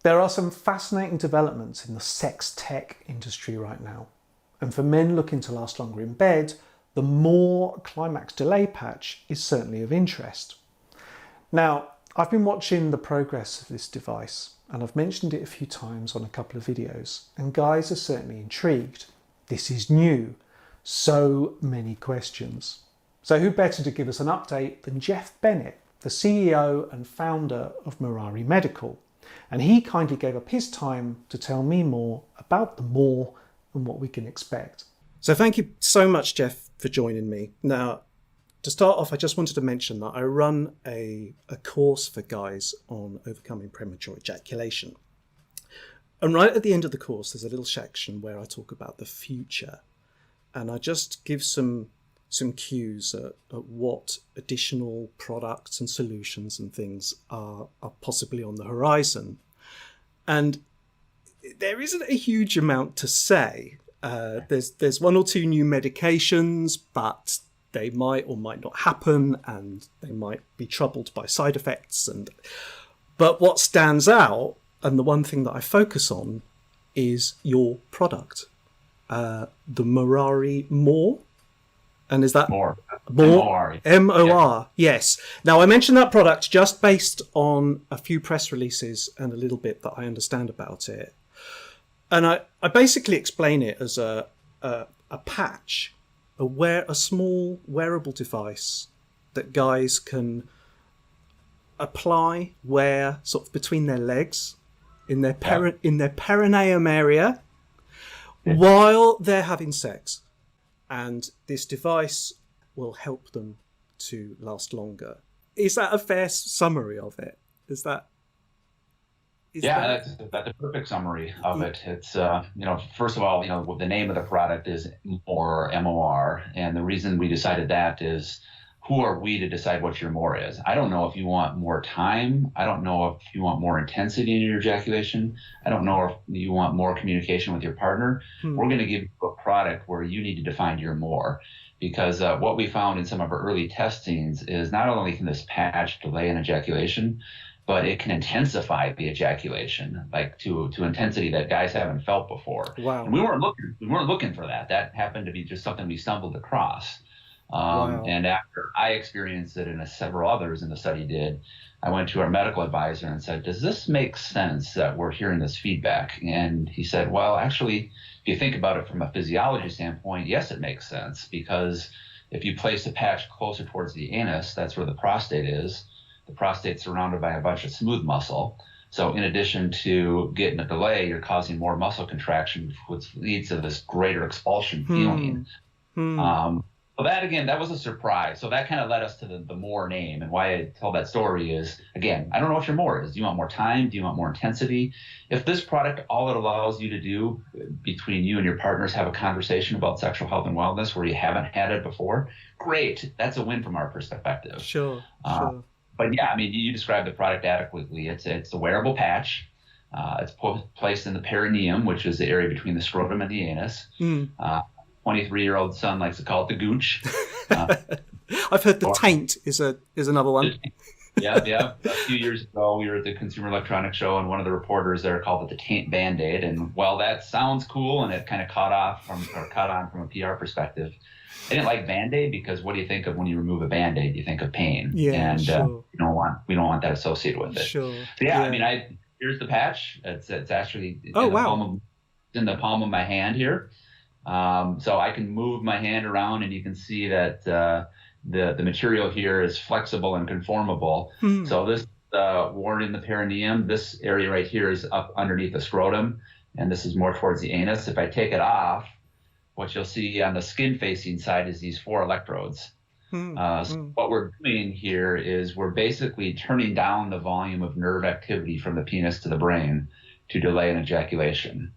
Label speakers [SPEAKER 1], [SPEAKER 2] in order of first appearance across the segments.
[SPEAKER 1] There are some fascinating developments in the sex tech industry right now. And for men looking to last longer in bed, the MOR climax delay patch is certainly of interest. Now, I've been watching the progress of this device, and I've mentioned it a few times on a couple of videos, and guys are certainly intrigued. This is new. So many questions. So who better to give us an update than Jeff Bennett, the CEO and founder of Morari Medical. And he kindly gave up his time to tell me more about the MOR and what we can expect. So thank you so much, Jeff, for joining me. Now, to start off, I just wanted to mention that I run a course for guys on overcoming premature ejaculation. And right at the end of the course, there's a little section where I talk about the future. And I just give some cues at what additional products and solutions and things are possibly on the horizon. And there isn't a huge amount to say. There's one or two new medications, but they might or might not happen, and they might be troubled by side effects. But what stands out, and the one thing that I focus on, is your product, the Morari MOR. And is that
[SPEAKER 2] MOR?
[SPEAKER 1] MOR? MOR, yes. Now, I mentioned that product just based on a few press releases and a little bit that I understand about it. And I basically explain it as a patch, a small wearable device that guys can apply, wear sort of between their legs, in their perineum area, while they're having sex. And this device will help them to last longer. Is that a fair summary of it?
[SPEAKER 2] That's a perfect summary of it. It's, first of all, the name of the product is MOR, M-O-R. And the reason we decided that is, who are we to decide what your MOR is? I don't know if you want more time. I don't know if you want more intensity in your ejaculation. I don't know if you want more communication with your partner. We're going to give you a product where you need to define your MOR. Because what we found in some of our early testings is not only can this patch delay an ejaculation, but it can intensify the ejaculation, like to intensity that guys haven't felt before.
[SPEAKER 1] Wow.
[SPEAKER 2] And we weren't looking for that. That happened to be just something we stumbled across.
[SPEAKER 1] Wow.
[SPEAKER 2] And after I experienced it and several others in the study did, I went to our medical advisor and said, does this make sense that we're hearing this feedback? And he said, well, actually, if you think about it from a physiology standpoint, yes, it makes sense, because if you place a patch closer towards the anus, that's where the prostate is. The prostate's surrounded by a bunch of smooth muscle. So in addition to getting a delay, you're causing more muscle contraction, which leads to this greater expulsion feeling. So that was a surprise. So that kind of led us to the MOR name. And why I tell that story is, again, I don't know what your MOR is. Do you want more time? Do you want more intensity? If this product, all it allows you to do between you and your partners, have a conversation about sexual health and wellness where you haven't had it before, great. That's a win from our perspective.
[SPEAKER 1] Sure.
[SPEAKER 2] But yeah, I mean, you described the product adequately. It's a wearable patch. It's placed in the perineum, which is the area between the scrotum and the anus. 23-year-old son likes to call it the gooch.
[SPEAKER 1] I've heard the taint is another one.
[SPEAKER 2] Yeah. A few years ago, we were at the Consumer Electronics Show, and one of the reporters there called it the taint Band-Aid. And while that sounds cool, and it kind of caught on from a PR perspective, I didn't like Band-Aid because what do you think of when you remove a Band-Aid? You think of pain.
[SPEAKER 1] Yeah,
[SPEAKER 2] and
[SPEAKER 1] sure.
[SPEAKER 2] we don't want that associated with it.
[SPEAKER 1] Sure.
[SPEAKER 2] So yeah, I mean, here's the patch. It's actually in the palm of my hand here. So I can move my hand around, and you can see that the material here is flexible and conformable. So this worn in the perineum, this area right here is up underneath the scrotum, and this is more towards the anus. If I take it off, what you'll see on the skin-facing side is these 4 electrodes. So what we're doing here is we're basically turning down the volume of nerve activity from the penis to the brain to delay an ejaculation.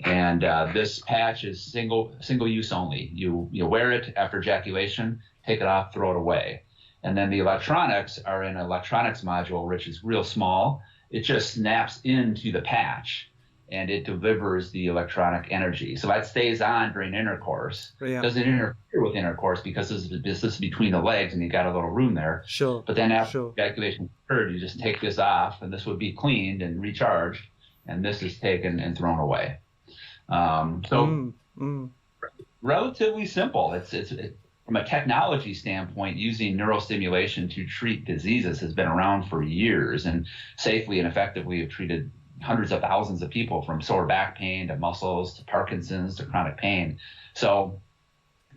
[SPEAKER 2] And this patch is single use only. You wear it after ejaculation, take it off, throw it away. And then the electronics are in an electronics module, which is real small. It just snaps into the patch, and it delivers the electronic energy. So that stays on during intercourse.
[SPEAKER 1] Yeah.
[SPEAKER 2] Doesn't interfere with intercourse because this is between the legs, and you got a little room there.
[SPEAKER 1] Sure.
[SPEAKER 2] But then after ejaculation occurred, you just take this off, and this would be cleaned and recharged. and this is taken and thrown away. Relatively simple. It's from a technology standpoint, using neurostimulation to treat diseases has been around for years, and safely and effectively have treated hundreds of thousands of people, from sore back pain to muscles to Parkinson's to chronic pain. So,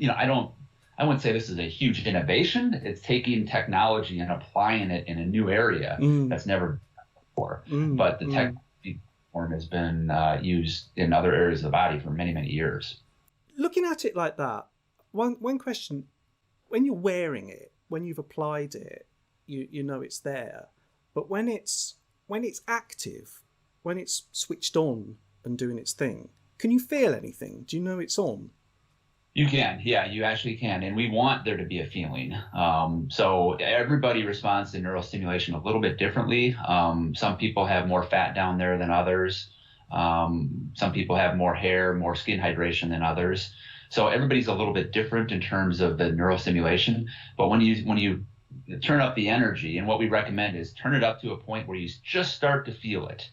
[SPEAKER 2] I wouldn't say this is a huge innovation. It's taking technology and applying it in a new area that's never been done before. But the technology form has been used in other areas of the body for many, many years.
[SPEAKER 1] Looking at it like that, one question: when you're wearing it, when you've applied it, you know it's there. But when it's active, when it's switched on and doing its thing, can you feel anything? Do you know it's on?
[SPEAKER 2] You can, yeah, you actually can. And we want there to be a feeling. So everybody responds to neurostimulation a little bit differently. Some people have more fat down there than others. Some people have more hair, more skin hydration than others. So everybody's a little bit different in terms of the neurostimulation. But when you turn up the energy, and what we recommend is turn it up to a point where you just start to feel it.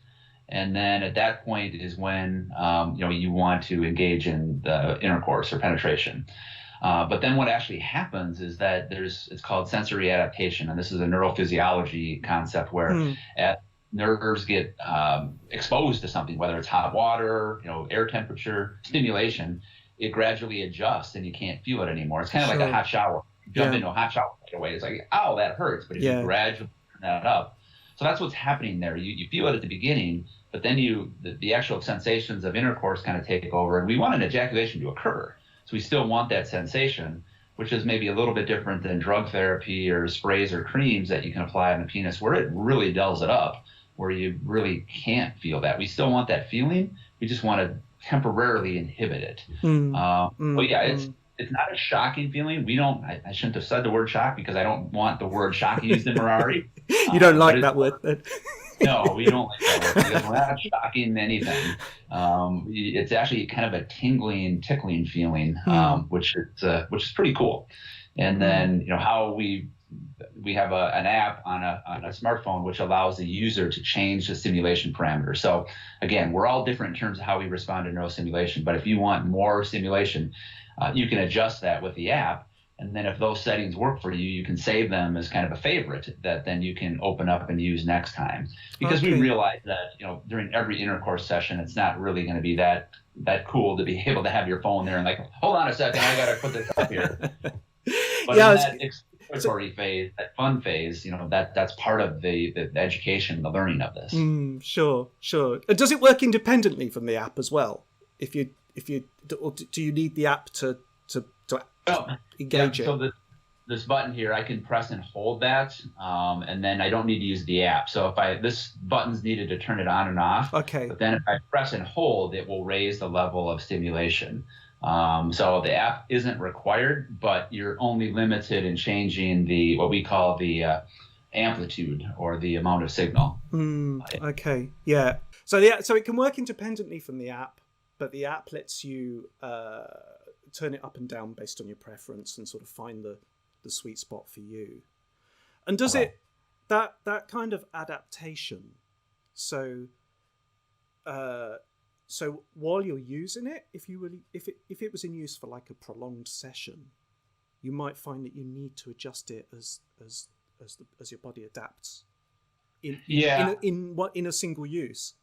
[SPEAKER 2] And then at that point is when you want to engage in the intercourse or penetration. But then what actually happens is that it's called sensory adaptation, and this is a neurophysiology concept where nerves get exposed to something, whether it's hot water, air temperature, stimulation, it gradually adjusts and you can't feel it anymore. It's kind of like a hot shower. You jump into a hot shower right away. It's like, ow, that hurts. But if you gradually turn that up, so that's what's happening there. You feel it at the beginning, but then the actual sensations of intercourse kind of take over, and we want an ejaculation to occur. So we still want that sensation, which is maybe a little bit different than drug therapy or sprays or creams that you can apply on the penis, where it really dulls it up, where you really can't feel that. We still want that feeling. We just want to temporarily inhibit it. But yeah, it's not a shocking feeling. I shouldn't have said the word shock because I don't want the word shock used in Morari.
[SPEAKER 1] You don't like that word?
[SPEAKER 2] No, we don't like that word because we're not shocking anything. It's actually kind of a tingling, tickling feeling, which is pretty cool. And then how we have an app on a smartphone which allows the user to change the stimulation parameters. So again, we're all different in terms of how we respond to neurostimulation. But if you want more stimulation, you can adjust that with the app. And then if those settings work for you, you can save them as kind of a favorite that then you can open up and use next time. Because we realize that, during every intercourse session, it's not really going to be that cool to be able to have your phone there and like, hold on a second, I got to put this up here. But that exploratory phase, that fun phase, that's part of the education, the learning of this.
[SPEAKER 1] Sure. Does it work independently from the app as well? Or do you need the app to engage it? So
[SPEAKER 2] this button here, I can press and hold that, and then I don't need to use the app. So if this button's needed to turn it on and off.
[SPEAKER 1] Okay.
[SPEAKER 2] But then if I press and hold, it will raise the level of stimulation. So the app isn't required, but you're only limited in changing what we call the amplitude or the amount of signal.
[SPEAKER 1] Okay. Yeah. So it can work independently from the app, but the app lets you turn it up and down based on your preference and sort of find the sweet spot for you. And does it that kind of adaptation? So while you're using it, if it was in use for like a prolonged session, you might find that you need to adjust it as your body adapts in a single use.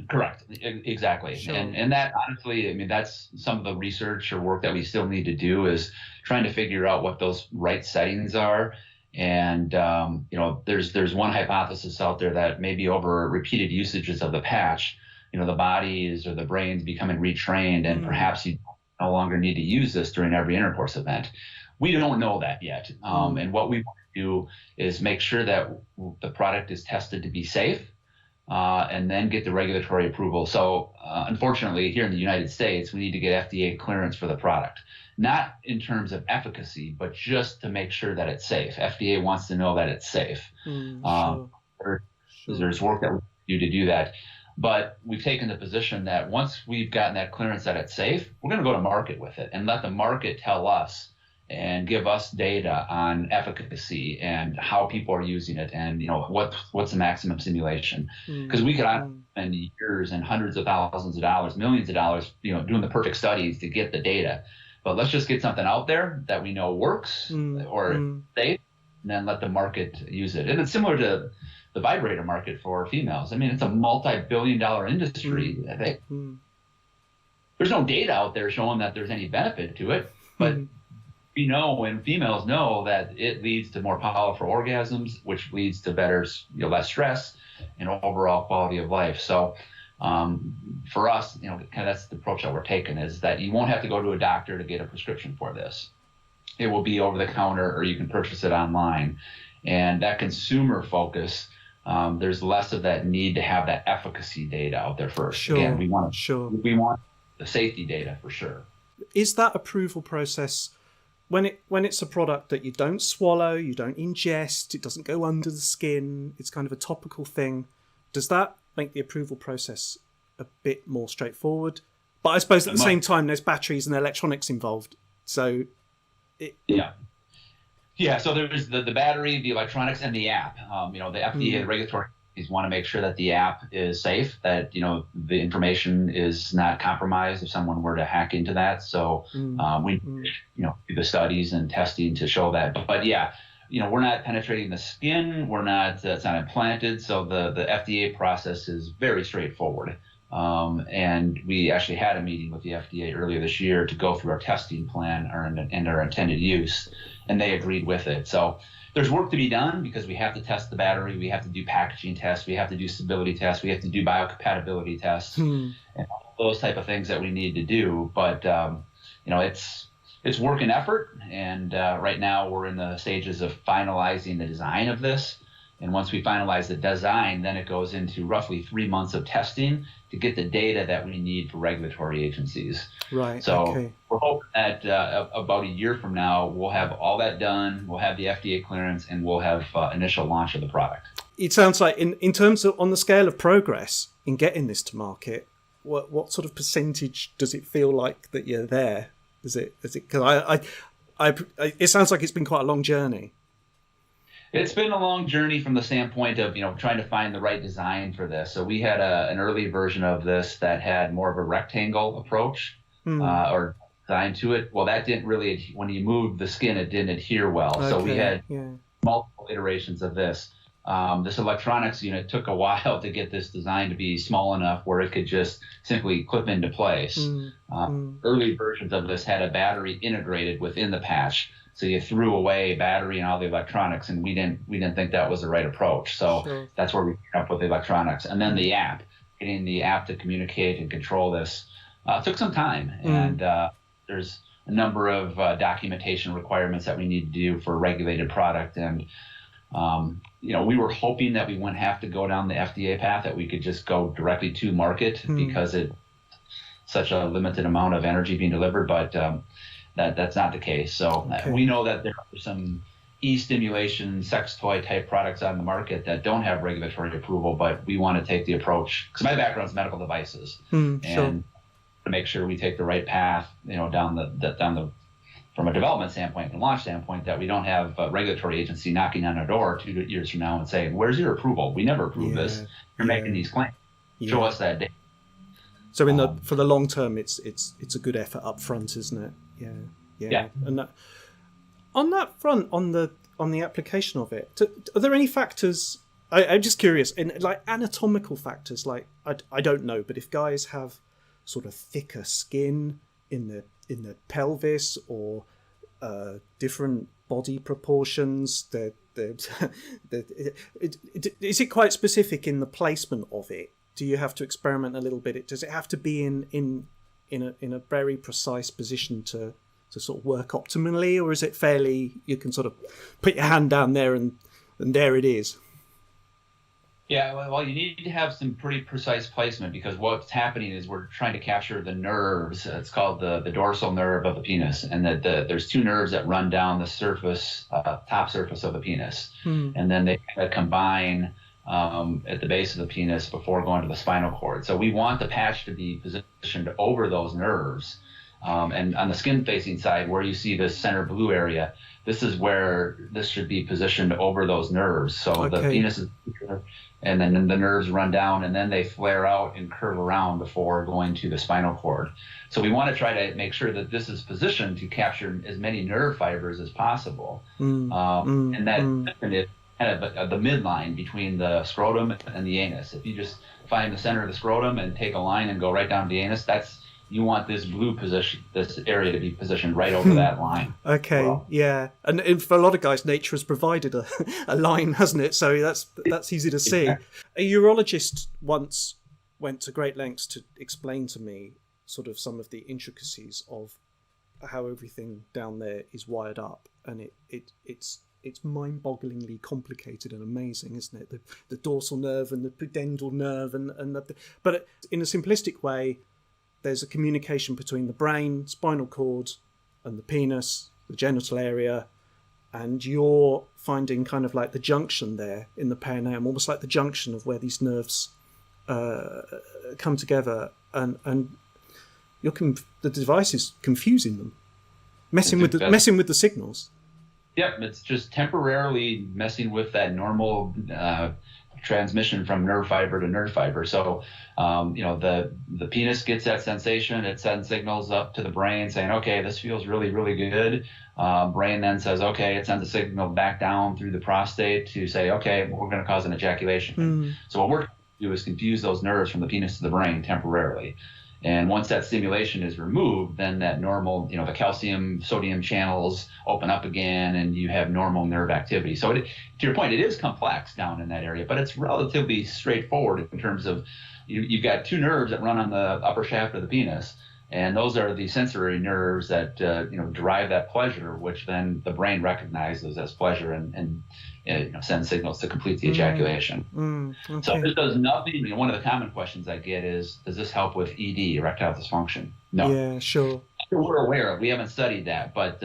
[SPEAKER 2] Correct. Exactly. Sure. And that honestly, that's some of the research or work that we still need to do is trying to figure out what those right settings are. And, there's one hypothesis out there that maybe over repeated usages of the patch, the bodies or the brain's becoming retrained and perhaps you no longer need to use this during every intercourse event. We don't know that yet. And what we want to do is make sure that the product is tested to be safe. And then get the regulatory approval. So unfortunately, here in the United States, we need to get FDA clearance for the product, not in terms of efficacy, but just to make sure that it's safe. FDA wants to know that it's safe. There's work that we do that. But we've taken the position that once we've gotten that clearance that it's safe, we're going to go to market with it and let the market tell us and give us data on efficacy and how people are using it and what's the maximum stimulation, because we could spend years and hundreds of thousands of dollars, millions of dollars, doing the perfect studies to get the data. But let's just get something out there that we know works or safe, and then let the market use it. And it's similar to the vibrator market for females. I mean, it's a multi-billion-dollar industry. There's no data out there showing that there's any benefit to it, but we know, and females know, that it leads to more powerful orgasms, which leads to better, less stress and overall quality of life. So for us, kind of that's the approach that we're taking, is that you won't have to go to a doctor to get a prescription for this. It will be over the counter, or you can purchase it online. And that consumer focus, there's less of that need to have that efficacy data out there first.
[SPEAKER 1] Sure.
[SPEAKER 2] Again, we want the safety data for sure.
[SPEAKER 1] Is that approval process, when it's a product that you don't swallow, you don't ingest, it doesn't go under the skin, it's kind of a topical thing, does that make the approval process a bit more straightforward? But I suppose at the same time, there's batteries and electronics involved. So
[SPEAKER 2] Yeah, so there's the battery, the electronics, and the app. The FDA, the regulatory agencies want to make sure that the app is safe, that the information is not compromised if someone were to hack into that. So we do the studies and testing to show that. But yeah, we're not penetrating the skin. We're not. It's not implanted. So the FDA process is very straightforward. And we actually had a meeting with the FDA earlier this year to go through our testing plan and our intended use, and they agreed with it. So there's work to be done, because we have to test the battery, we have to do packaging tests, we have to do stability tests, we have to do biocompatibility tests, and all those type of things that we need to do. But it's work and effort, and right now we're in the stages of finalizing the design of this. And once we finalize the design, then it goes into roughly 3 months of testing to get the data that we need for regulatory agencies.
[SPEAKER 1] Right.
[SPEAKER 2] So we're hoping that about a year from now, we'll have all that done, we'll have the FDA clearance, and we'll have initial launch of the product.
[SPEAKER 1] It sounds like in terms of on the scale of progress in getting this to market, what sort of percentage does it feel like that you're there? Is it because it sounds like it's been quite a long journey.
[SPEAKER 2] It's been a long journey from the standpoint of, trying to find the right design for this. So we had an early version of this that had more of a rectangle approach or design to it. Well, that didn't really, when you moved the skin, it didn't adhere well. Okay. So we had multiple iterations of this. This electronics unit took a while to get this design to be small enough where it could just simply clip into place. Early versions of this had a battery integrated within the patch. So you threw away battery and all the electronics, and we didn't think that was the right approach. So that's where we came up with the electronics. And then the app, getting the app to communicate and control this took some time. And there's a number of documentation requirements that we need to do for a regulated product. And, we were hoping that we wouldn't have to go down the FDA path, that we could just go directly to market because it's such a limited amount of energy being delivered. But that's not the case. So we know that there are some e-stimulation, sex toy type products on the market that don't have regulatory approval, but we want to take the approach, because my background is medical devices, and to make sure we take the right path, down the from a development standpoint and launch standpoint, that we don't have a regulatory agency knocking on our door 2 years from now and saying, "Where's your approval? We never approved this. You're making these claims. Show us that data."
[SPEAKER 1] So for the long term, it's a good effort up front, isn't it? Yeah. And on that front, on the application of it, are there any factors? I'm just curious, in like anatomical factors, like I don't know, but if guys have sort of thicker skin in the pelvis, or different body proportions, is it quite specific in the placement of it? Do you have to experiment a little bit? Does it have to be in a very precise position to sort of work optimally, or is it fairly, you can sort of put your hand down there and there it is?
[SPEAKER 2] Yeah, well, you need to have some pretty precise placement, because what's happening is we're trying to capture the nerves. It's called the dorsal nerve of the penis, and there's 2 nerves that run down the surface, top surface of the penis, and then they combine at the base of the penis before going to the spinal cord. So we want the patch to be positioned over those nerves, And on the skin-facing side, where you see the center blue area, this is where this should be positioned over those nerves. So the penis is, and then the nerves run down, and then they flare out and curve around before going to the spinal cord. So we want to try to make sure that this is positioned to capture as many nerve fibers as possible. And that is kind of the midline between the scrotum and the anus. If you just find the center of the scrotum and take a line and go right down to the anus, you want this blue position, this area to be positioned right over that line.
[SPEAKER 1] Okay, well, yeah. And for a lot of guys, nature has provided a line, hasn't it? So that's easy to see. Exactly. A urologist once went to great lengths to explain to me sort of some of the intricacies of how everything down there is wired up. And it's mind-bogglingly complicated and amazing, isn't it? The dorsal nerve and the pudendal nerve, but in a simplistic way, there's a communication between the brain, spinal cord, and the penis, the genital area, and you're finding kind of like the junction there in the perineum, almost like the junction of where these nerves come together, and the device is confusing them, messing with the signals.
[SPEAKER 2] Yep, it's just temporarily messing with that normal transmission from nerve fiber to nerve fiber. So, the penis gets that sensation. It sends signals up to the brain saying, okay, this feels really, really good. Brain then says, okay, it sends a signal back down through the prostate to say, okay, we're going to cause an ejaculation. So what we're trying to do is confuse those nerves from the penis to the brain temporarily. And once that stimulation is removed, then that normal, the calcium, sodium channels open up again, and you have normal nerve activity. So to your point, it is complex down in that area, but it's relatively straightforward in terms of you've got two nerves that run on the upper shaft of the penis, and those are the sensory nerves that derive that pleasure, which then the brain recognizes as pleasure and sends signals to complete the ejaculation. Okay. So this does nothing. One of the common questions I get is, does this help with ED, erectile dysfunction? No.
[SPEAKER 1] Yeah, sure.
[SPEAKER 2] We're aware of. We haven't studied that, but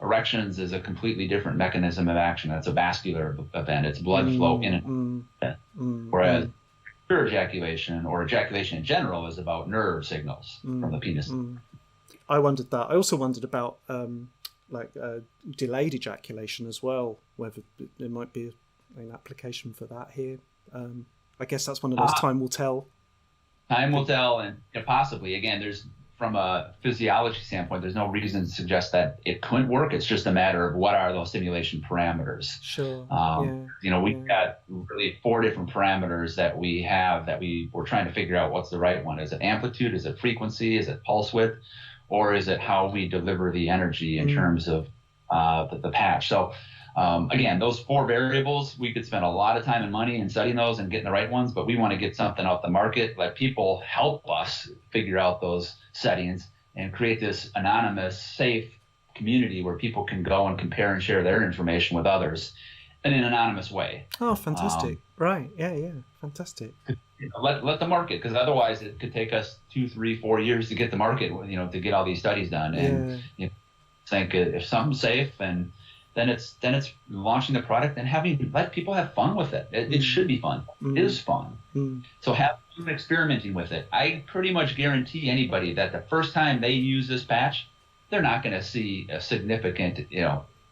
[SPEAKER 2] erections is a completely different mechanism of action. It's a vascular event. It's blood flow in and whereas pure ejaculation or ejaculation in general is about nerve signals from the penis.
[SPEAKER 1] I wondered that. I also wondered about delayed ejaculation as well, whether there might be an application for that here. I guess that's one of those time will tell.
[SPEAKER 2] Time will tell, and possibly, again, there's from a physiology standpoint, there's no reason to suggest that it couldn't work. It's just a matter of what are those stimulation parameters.
[SPEAKER 1] Sure.
[SPEAKER 2] We've got really 4 different parameters that we have that we're trying to figure out what's the right one. Is it amplitude? Is it frequency? Is it pulse width? Or is it how we deliver the energy in terms of the patch? So again, those 4 variables, we could spend a lot of time and money in studying those and getting the right ones, but we want to get something off the market, let people help us figure out those settings and create this anonymous, safe community where people can go and compare and share their information with others in an anonymous way.
[SPEAKER 1] Oh, fantastic. Right. Yeah. Fantastic.
[SPEAKER 2] Let the market, because otherwise it could take us 2, 3, 4 years to get the market, to get all these studies done. And think if something's safe, and then it's launching the product and let people have fun with it. It should be fun. It is fun. So have fun experimenting with it. I pretty much guarantee anybody that the first time they use this patch, they're not going to see a significant,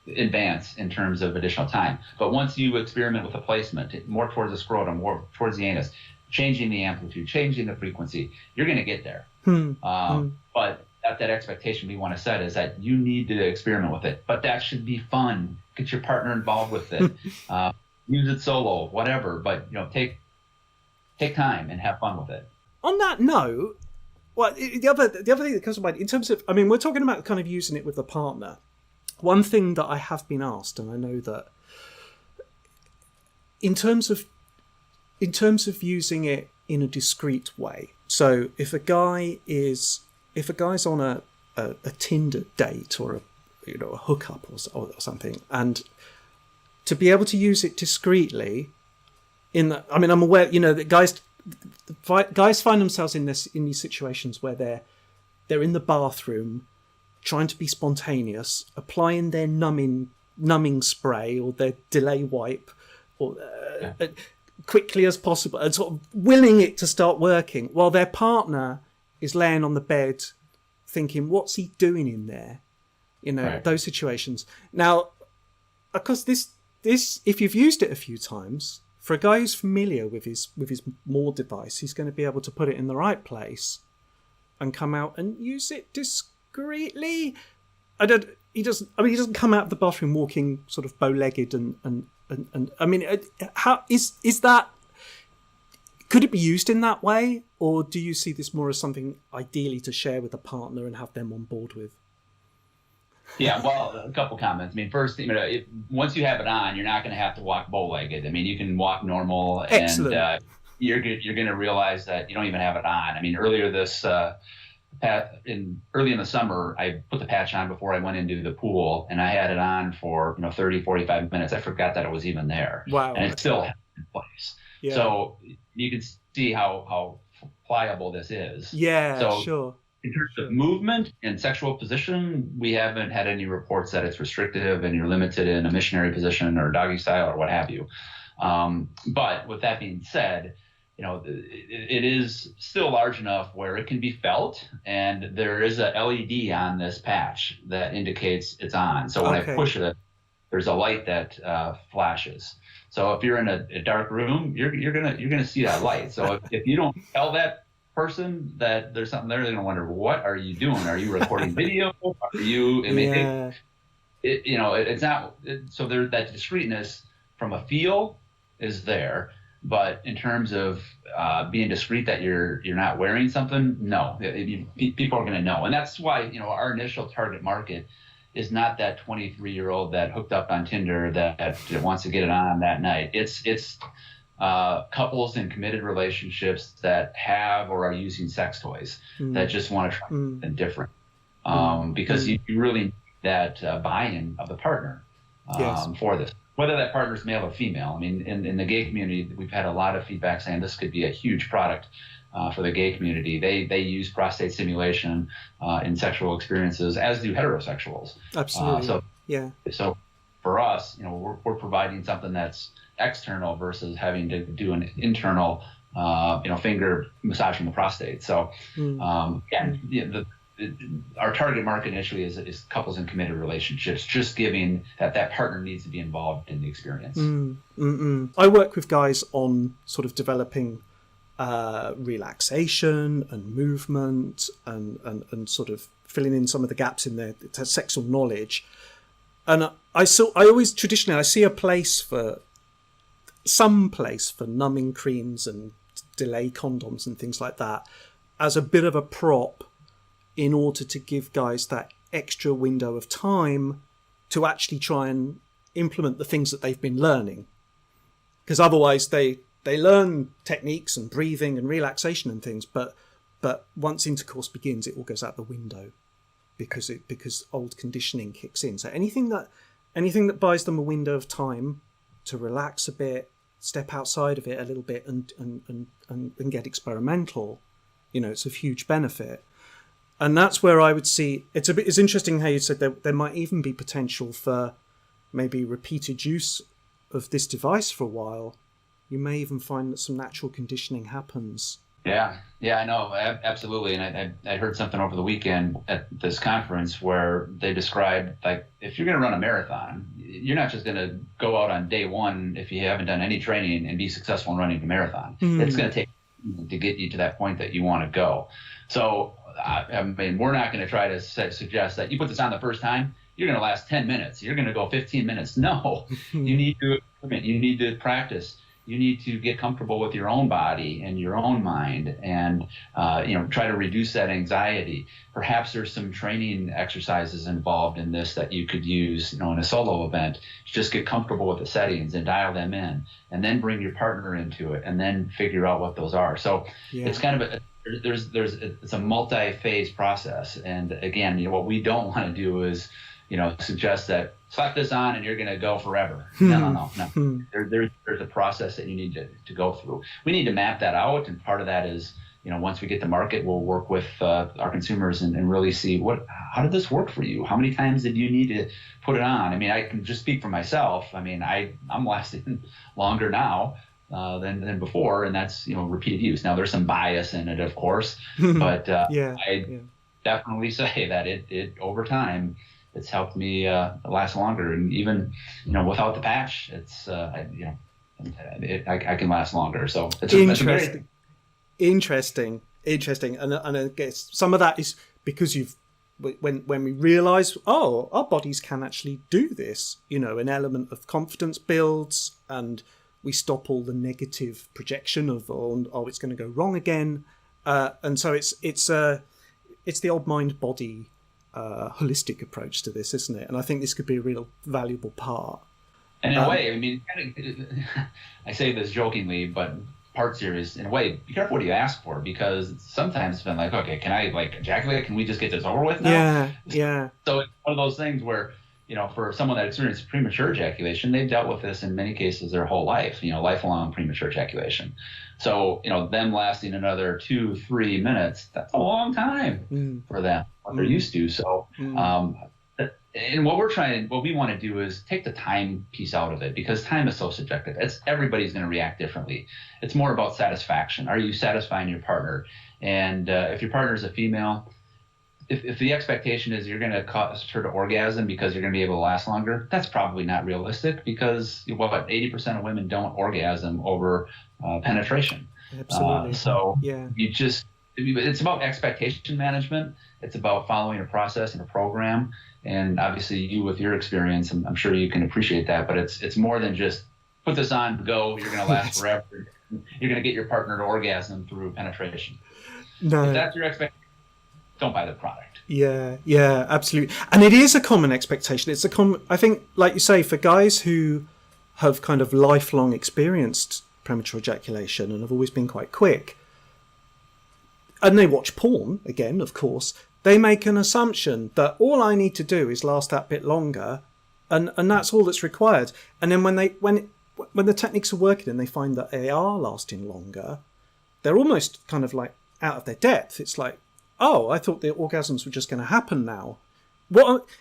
[SPEAKER 2] advance in terms of additional time. But once you experiment with a placement more towards the scrotum, more towards the anus, changing the amplitude, changing the frequency, you're going to get there. But that expectation we want to set is that you need to experiment with it, but that should be fun. Get your partner involved with it. Use it solo, whatever, but take time and have fun with it.
[SPEAKER 1] On that note, the other thing that comes to mind in terms of, we're talking about kind of using it with a partner. One thing that I have been asked, and I know that in terms of using it in a discreet way. So if a guy's on a Tinder date or a hookup or something, and to be able to use it discreetly, I'm aware that guys find themselves in these situations where they're in the bathroom trying to be spontaneous, applying their numbing spray or their delay wipe or quickly as possible, and sort of willing it to start working while their partner is laying on the bed thinking, what's he doing in there?
[SPEAKER 2] Right.
[SPEAKER 1] Those situations. Now, of course, this if you've used it a few times, for a guy who's familiar with his MOR device, he's going to be able to put it in the right place and come out and use it discreetly. He doesn't come out of the bathroom walking sort of bow-legged and I mean, how is that? Could it be used in that way, or do you see this more as something ideally to share with a partner and have them on board with?
[SPEAKER 2] Yeah, well, a couple comments. I mean, first, once you have it on, you're not going to have to walk bow-legged. I mean, you can walk normal. Excellent. And you're going to realize that you don't even have it on. I mean, earlier early in the summer, I put the patch on before I went into the pool, and I had it on for 30, 45 minutes. I forgot that it was even there.
[SPEAKER 1] Wow.
[SPEAKER 2] And it's still in place. Yeah. So you can see how pliable this is.
[SPEAKER 1] Yeah,
[SPEAKER 2] so,
[SPEAKER 1] sure.
[SPEAKER 2] In terms of movement and sexual position, we haven't had any reports that it's restrictive and you're limited in a missionary position or doggy style or what have you. But with that being said, it is still large enough where it can be felt, and there is a LED on this patch that indicates it's on. So when I push it, there's a light that flashes. So if you're in a dark room, you're gonna see that light. So if you don't tell that person that there's something there, they're gonna wonder, what are you doing? Are you recording video? Are you? I mean, it's not. So there, that discreetness from a feel is there. But in terms of being discreet that you're not wearing something, no, people are going to know. And that's why, our initial target market is not that 23-year-old that hooked up on Tinder that wants to get it on that night. It's couples in committed relationships that have or are using sex toys that just want to try something different. Because you really need that buy-in of the partner for this. Whether that partner is male or female. I mean, in the gay community, we've had a lot of feedback saying this could be a huge product for the gay community. They use prostate stimulation in sexual experiences, as do heterosexuals.
[SPEAKER 1] Absolutely.
[SPEAKER 2] So for us, we're providing something that's external versus having to do an internal, finger massage from the prostate. So our target market initially is couples in committed relationships, just giving that partner needs to be involved in the experience.
[SPEAKER 1] I work with guys on sort of developing relaxation and movement and sort of filling in some of the gaps in their sexual knowledge. And I always traditionally see some place for numbing creams and delay condoms and things like that as a bit of a prop in order to give guys that extra window of time to actually try and implement the things that they've been learning. Because otherwise they learn techniques and breathing and relaxation and things, but once intercourse begins, it all goes out the window because old conditioning kicks in. So anything that buys them a window of time to relax a bit, step outside of it a little bit and get experimental, it's of huge benefit. And that's where I would see it's interesting how you said there might even be potential for maybe repeated use of this device for a while. You may even find that some natural conditioning happens.
[SPEAKER 2] Yeah, I know, absolutely. And I heard something over the weekend at this conference where they described, like, if you're going to run a marathon, you're not just going to go out on day one if you haven't done any training and be successful in running a marathon. It's going to take to get you to that point that you want to go. So, I mean, we're not going to try to suggest that you put this on the first time, you're going to last 10 minutes. You're going to go 15 minutes. No, you need to practice. You need to get comfortable with your own body and your own mind and, try to reduce that anxiety. Perhaps there's some training exercises involved in this that you could use, in a solo event. Just get comfortable with the settings and dial them in, and then bring your partner into it and then figure out what those are. So it's kind of it's a multi-phase process. And again, what we don't want to do is, suggest that slap this on and you're going to go forever. No. There's a process that you need to go through. We need to map that out. And part of that is, once we get to market, we'll work with our consumers and really see how did this work for you? How many times did you need to put it on? I mean, I can just speak for myself. I mean, I'm lasting longer now than before, and that's, repeated use. Now there's some bias in it, of course, but definitely say that it over time, it's helped me last longer. And even, without the patch, it's, I can last longer. So it's
[SPEAKER 1] interesting. Interesting. And I guess some of that is because when we realize, our bodies can actually do this, an element of confidence builds, and we stop all the negative projection of, it's going to go wrong again. And so it's the old mind body holistic approach to this, isn't it? And I think this could be a real valuable part.
[SPEAKER 2] And in a way, I mean, I say this jokingly, but part serious, in a way, be careful what you ask for, because sometimes it's been like, okay, can I ejaculate? Can we just get this over with now?
[SPEAKER 1] Yeah.
[SPEAKER 2] So it's one of those things where, for someone that experienced premature ejaculation, they've dealt with this in many cases their whole life, lifelong premature ejaculation. So, them lasting another 2-3 minutes, that's a long time for them, what they're used to. So, and what we want to do is take the time piece out of it, because time is so subjective. Everybody's going to react differently. It's more about satisfaction. Are you satisfying your partner? And if your partner is a female, if the expectation is you're going to cause her to orgasm because you're going to be able to last longer, that's probably not realistic, because 80% of women don't orgasm over penetration.
[SPEAKER 1] Absolutely.
[SPEAKER 2] It's about expectation management. It's about following a process and a program. And obviously you, with your experience, I'm sure you can appreciate that, but it's more than just put this on, go, you're going to last forever. You're going to get your partner to orgasm through penetration.
[SPEAKER 1] No.
[SPEAKER 2] If that's your expectation, don't buy the product.
[SPEAKER 1] Yeah, absolutely. And it is a common expectation. I think, like you say, for guys who have kind of lifelong experienced premature ejaculation and have always been quite quick, and they watch porn, again, of course, they make an assumption that all I need to do is last that bit longer, and that's all that's required. And then when the techniques are working and they find that they are lasting longer, they're almost kind of like out of their depth. It's like, oh, I thought the orgasms were just going to happen now.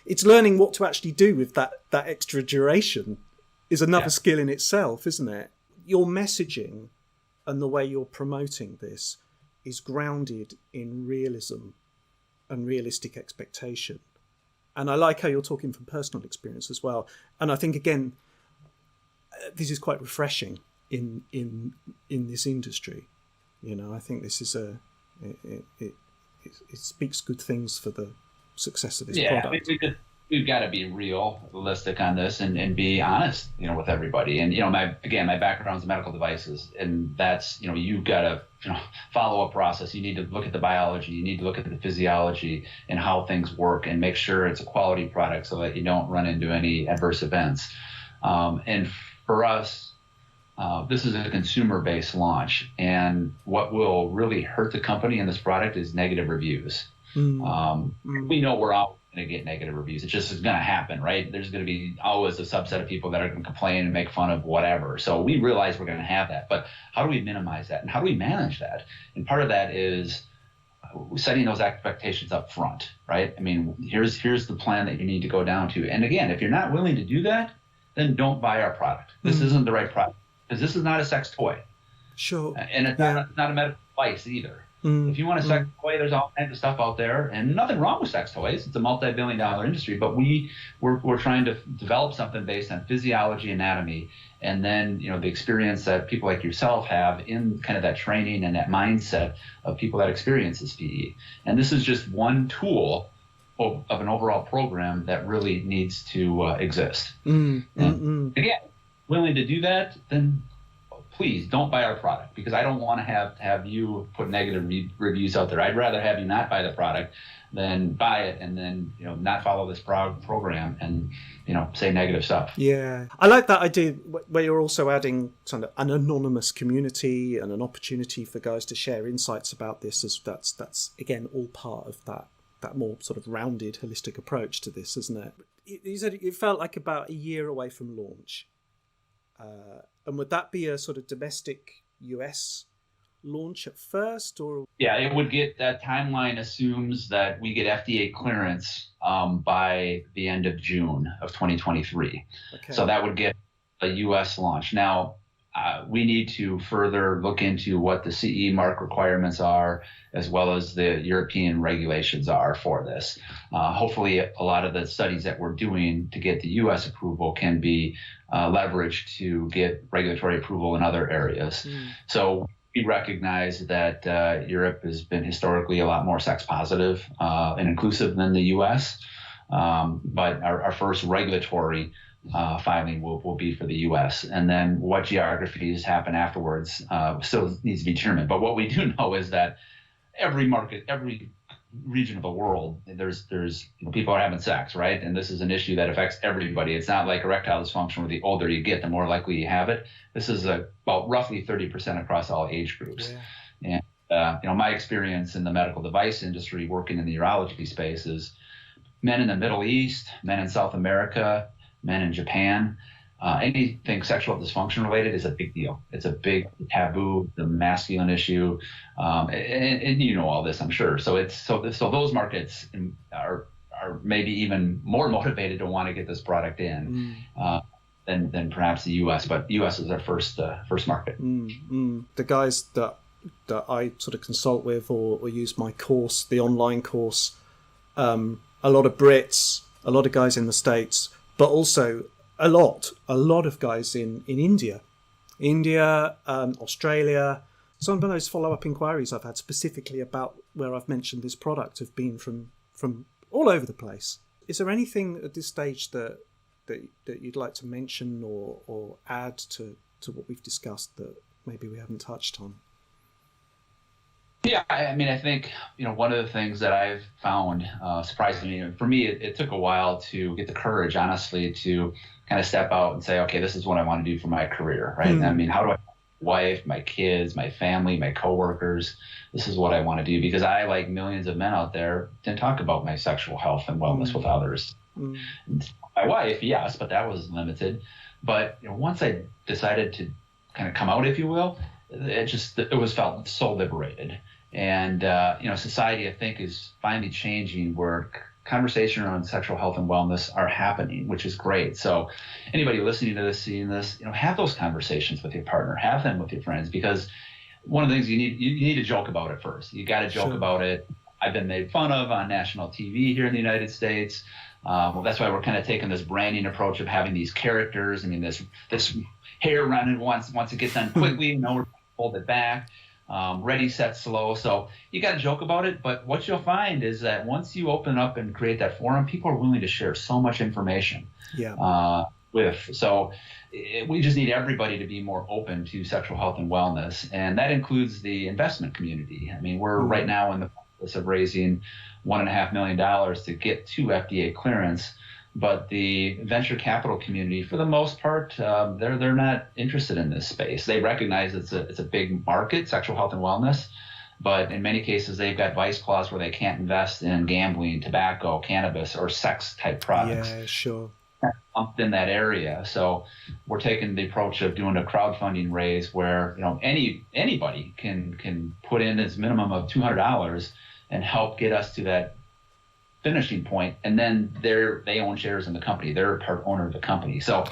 [SPEAKER 1] It's learning what to actually do with that extra duration is another skill in itself, isn't it? Your messaging and the way you're promoting this is grounded in realism and realistic expectation. And I like how you're talking from personal experience as well. And I think, again, this is quite refreshing in this industry. I think this is it speaks good things for the success of this product.
[SPEAKER 2] We've got to be realistic on this and be honest, with everybody. And, my background's in medical devices, and that's, you've got to, follow a process. You need to look at the biology, you need to look at the physiology and how things work, and make sure it's a quality product so that you don't run into any adverse events. And for us, this is a consumer-based launch, and what will really hurt the company and this product is negative reviews. We know we're always going to get negative reviews. It's just going to happen, right? There's going to be always a subset of people that are going to complain and make fun of whatever. So we realize we're going to have that, but how do we minimize that, and how do we manage that? And part of that is setting those expectations up front, right? I mean, here's the plan that you need to go down to. And again, if you're not willing to do that, then don't buy our product. This isn't the right product, because this is not a sex toy.
[SPEAKER 1] Sure.
[SPEAKER 2] And it's not a medical device either. If you want a sex toy, there's all kinds of stuff out there, and nothing wrong with sex toys. It's a multi-billion-dollar industry, but we're trying to develop something based on physiology, anatomy, and then the experience that people like yourself have in kind of that training and that mindset of people that experience this PE. And this is just one tool of an overall program that really needs to exist. And again, willing to do that, then please don't buy our product, because I don't want to have you put negative reviews out there. I'd rather have you not buy the product than buy it and then not follow this program and say negative stuff.
[SPEAKER 1] Yeah, I like that idea where you're also adding kind of an anonymous community and an opportunity for guys to share insights about this. As that's again all part of that more sort of rounded, holistic approach to this, isn't it? You said it felt like about a year away from launch. And would that be a sort of domestic US launch at first, or? Yeah,
[SPEAKER 2] it would get, that timeline assumes that we get FDA clearance by the end of June of 2023. Okay. So that would get a US launch. Now, we need to further look into what the CE mark requirements are, as well as the European regulations are for this. Hopefully, a lot of the studies that we're doing to get the U.S. approval can be leveraged to get regulatory approval in other areas. So we recognize that Europe has been historically a lot more sex positive and inclusive than the U.S., but our first regulatory filing will be for the U.S. And then what geographies happen afterwards still needs to be determined. But what we do know is that every market, every region of the world, there's people are having sex, right? And this is an issue that affects everybody. It's not like erectile dysfunction where the older you get, the more likely you have it. This is about roughly 30% across all age groups. Yeah. And my experience in the medical device industry, working in the urology space, is men in the Middle East, men in South America, men in Japan. Anything sexual dysfunction related is a big deal. It's a big taboo, the masculine issue, and you know all this, I'm sure. So those markets are maybe even more motivated to want to get this product in than perhaps the U.S. But U.S. is our first market.
[SPEAKER 1] The guys that I sort of consult with or use my course, the online course, a lot of Brits, a lot of guys in the States, but also a lot of guys in India, Australia. Some of those follow-up inquiries I've had specifically about where I've mentioned this product have been from all over the place. Is there anything at this stage that you'd like to mention or add to what we've discussed that maybe we haven't touched on?
[SPEAKER 2] Yeah, I mean, I think, one of the things that I've found surprisingly, for me, it took a while to get the courage, honestly, to kind of step out and say, okay, this is what I want to do for my career, right? I mean, how do I, wife, my kids, my family, my coworkers, this is what I want to do, because I, like millions of men out there, didn't talk about my sexual health and wellness with others. My wife, yes, but that was limited. But once I decided to kind of come out, if you will, it was felt so liberated. And, society, I think, is finally changing where conversation around sexual health and wellness are happening, which is great. So anybody listening to this, seeing this, have those conversations with your partner, have them with your friends, because one of the things you need to joke about it first. You got to joke about it. I've been made fun of on national TV here in the United States. Well, that's why we're kind of taking this branding approach of having these characters. I mean, this hair running once it gets done quickly, we're hold it back. Ready, set, slow. So you got to joke about it. But what you'll find is that once you open up and create that forum, people are willing to share so much information. So we just need everybody to be more open to sexual health and wellness. And that includes the investment community. I mean, we're right now in the process of raising $1.5 million to get to FDA clearance. But the venture capital community, for the most part, they're not interested in this space. They recognize it's a big market, sexual health and wellness, but in many cases they've got vice clause where they can't invest in gambling, tobacco, cannabis, or sex type products.
[SPEAKER 1] Yeah, sure.
[SPEAKER 2] In that area. So we're taking the approach of doing a crowdfunding raise where anybody can put in as minimum of $200 and help get us to that finishing point, and then they own shares in the company. They're a part owner of the company. So,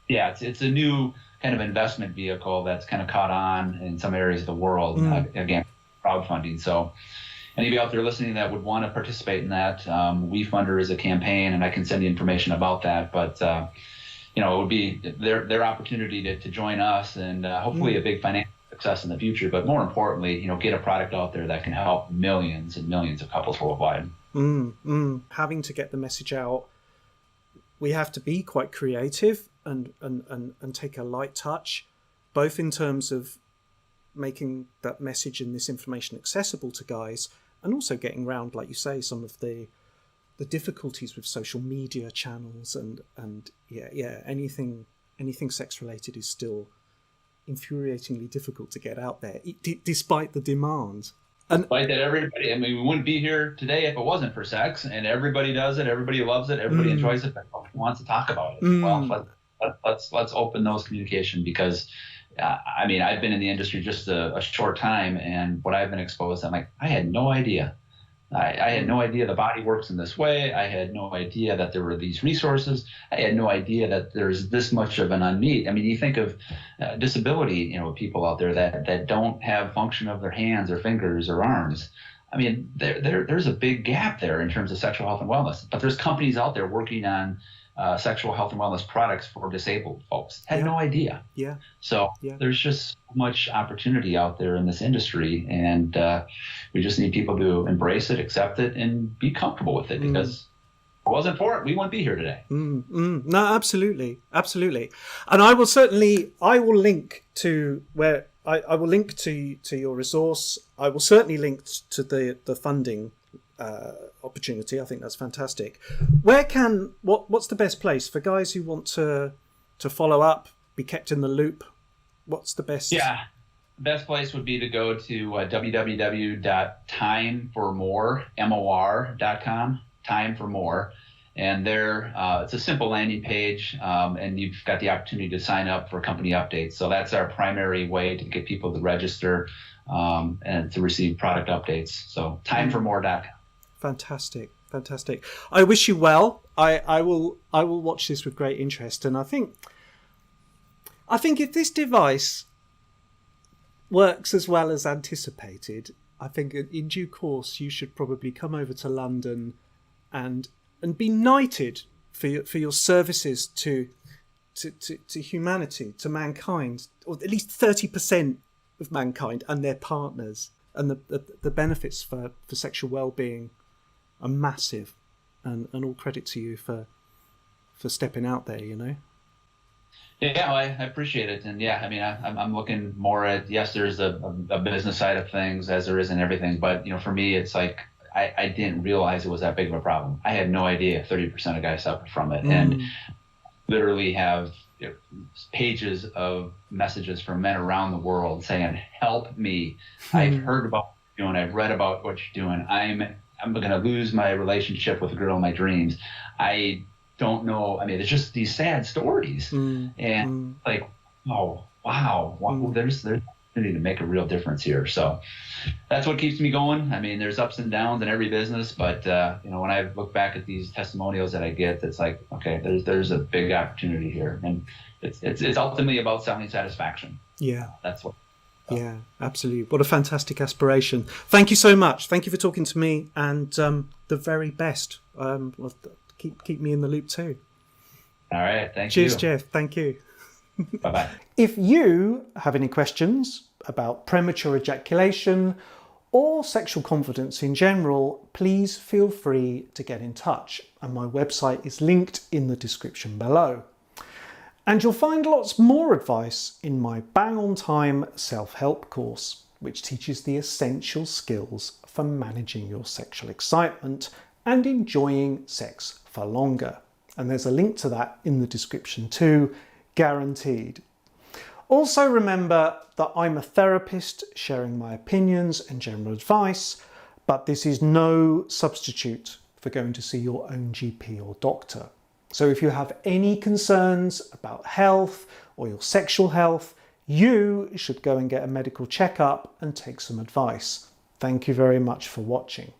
[SPEAKER 2] it's a new kind of investment vehicle that's kind of caught on in some areas of the world. Again, crowdfunding. So, anybody out there listening that would want to participate in that, WeFunder is a campaign, and I can send you information about that. But it would be their opportunity to join us, and hopefully a big financial success in the future, but more importantly, get a product out there that can help millions and millions of couples worldwide.
[SPEAKER 1] Having to get the message out, we have to be quite creative and take a light touch, both in terms of making that message and this information accessible to guys, and also getting around, like you say, some of the difficulties with social media channels and anything sex related is still infuriatingly difficult to get out there, despite the demand. And
[SPEAKER 2] despite that, everybody, I mean, we wouldn't be here today if it wasn't for sex, and everybody does it, everybody loves it, everybody enjoys it, but nobody wants to talk about it. Well, let's open those communication, because I mean, I've been in the industry just a short time, and what I've been exposed, I'm like, I had no idea I had no idea the body works in this way. I had no idea that there were these resources. I had no idea that there's this much of an unmet. I mean, you think of disability, people out there that don't have function of their hands or fingers or arms. I mean, there's a big gap there in terms of sexual health and wellness. But there's companies out there working on sexual health and wellness products for disabled folks. Had no idea.
[SPEAKER 1] Yeah.
[SPEAKER 2] So there's just so much opportunity out there in this industry, and we just need people to embrace it, accept it, and be comfortable with it. Because if it wasn't for it, we wouldn't be here today.
[SPEAKER 1] No, absolutely, and I will link to where I will link to your resource. I will certainly link to the funding opportunity. I think that's fantastic. What's the best place for guys who want to follow up, be kept in the loop? What's the best?
[SPEAKER 2] Yeah, the best place would be to go to www.timeformore.com, Time for More, and there it's a simple landing page, and you've got the opportunity to sign up for company updates. So that's our primary way to get people to register and to receive product updates. So timeformore.com.
[SPEAKER 1] Fantastic. I wish you well. I will watch this with great interest, and I think if this device works as well as anticipated, I think in due course you should probably come over to London and be knighted for your services to humanity, to mankind, or at least 30% of mankind and their partners, and the benefits for sexual well-being are massive, and all credit to you for stepping out there.
[SPEAKER 2] Yeah, well, I appreciate it, and I mean, I'm looking more at, yes, there's a business side of things, as there is in everything, but for me, it's like I didn't realize it was that big of a problem. I had no idea 30% of guys suffer from it, and literally have pages of messages from men around the world saying, "Help me! I've heard about what you're doing. I've read about what you're doing. I'm going to lose my relationship with the girl of my dreams. I don't know." I mean, it's just these sad stories, and like, oh wow, there's opportunity to make a real difference here. So that's what keeps me going. I mean, there's ups and downs in every business, but when I look back at these testimonials that I get, it's like, okay, there's a big opportunity here, and it's ultimately about selling satisfaction.
[SPEAKER 1] Yeah,
[SPEAKER 2] that's what.
[SPEAKER 1] Yeah, absolutely. What a fantastic aspiration. Thank you so much. Thank you for talking to me, and the very best. Keep me in the loop too.
[SPEAKER 2] All right. Thank you.
[SPEAKER 1] Cheers, Jeff. Thank you.
[SPEAKER 2] Bye-bye.
[SPEAKER 1] If you have any questions about premature ejaculation or sexual confidence in general, please feel free to get in touch. And my website is linked in the description below. And you'll find lots more advice in my Bang on Time self-help course, which teaches the essential skills for managing your sexual excitement and enjoying sex for longer. And there's a link to that in the description too, guaranteed. Also remember that I'm a therapist sharing my opinions and general advice, but this is no substitute for going to see your own GP or doctor. So if you have any concerns about health or your sexual health, you should go and get a medical checkup and take some advice. Thank you very much for watching.